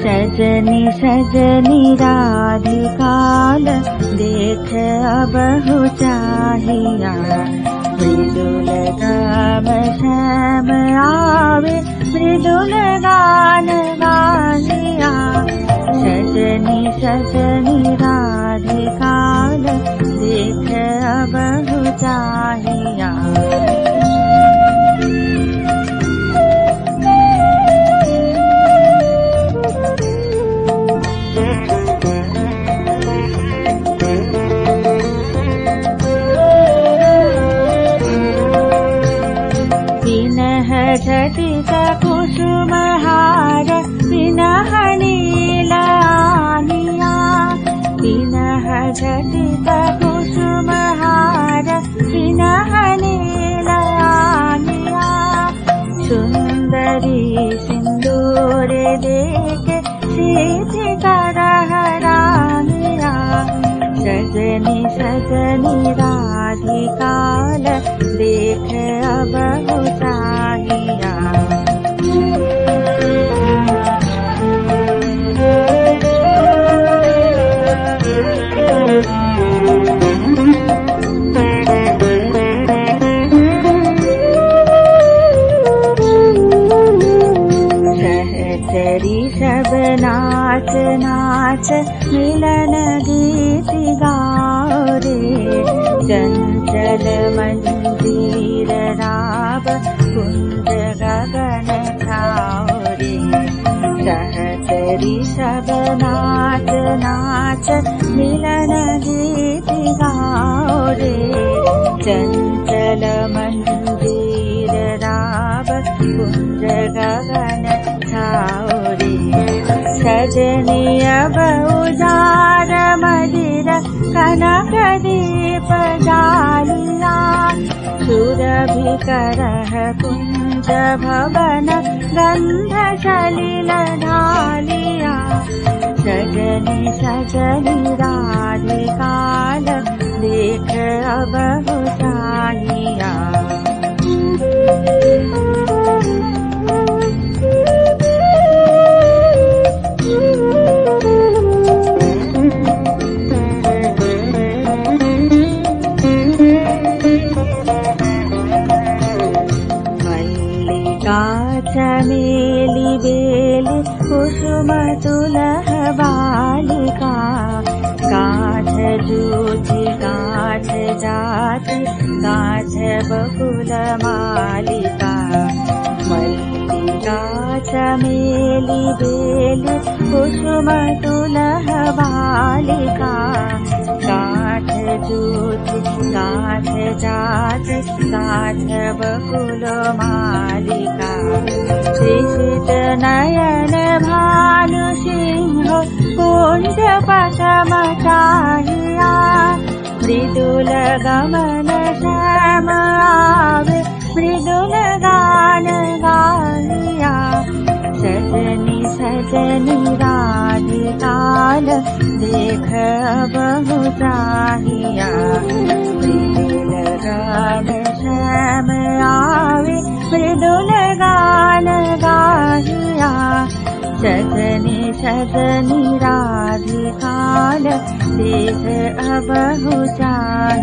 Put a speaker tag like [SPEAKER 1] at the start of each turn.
[SPEAKER 1] सजनी सजनी राधिकाल देख अबहु चाहिया, मृदुल गाम श्याम आवे मृदुल गान गाहिया। सजनी सजनी राधिकाल देख अबहु चाहिया। झटित कुसुमहार विनह नीलानिया, विनह झटित कुसुमहार विनह नीलानिया। सुंदरी सिंदूर देके सीधी करह रानिया, सजनी सजनी राधिकाल देख अबहु चाहिया। सहचरी सब नाच नाच मिलन गीत गाओ रे, चंचल मंजीर राव कुंज गगन छाओ रे। सहचरी सब नाच नाच मिलन गीत गाओ रे, चंचल मंजीर राव कुंज गगन छाओ रे। सजनी अब उजार मदिर कनक दीप जालिया, सुरभि करह कुंज भवन गंध सलिल ढालिया। सजनी सजनी राधिकाल देख अबहु चाहिया। चमेली बेली कुसुम तुलह बालिका, गाछ जूझी गाछ जाति गाछ बकुल मालिका। मल्लिका चमेली बेली कुसुम तुलह बालिका, गाछ जूझी गाछ जाति गाछ बकुल मालिका। त्रिषित नयन भानु सिंह कुंज पटम चाहिया, मृदुल गमन श्याम आवे मृदुल गान गाहिया। सजनी सजनी राधिकाल देख अबहु चाहिया, मृदुल गान श्याम आवे मृदुल गान गाहिया। सजनी सजनी राधिकाल देख अबहु चाहिया।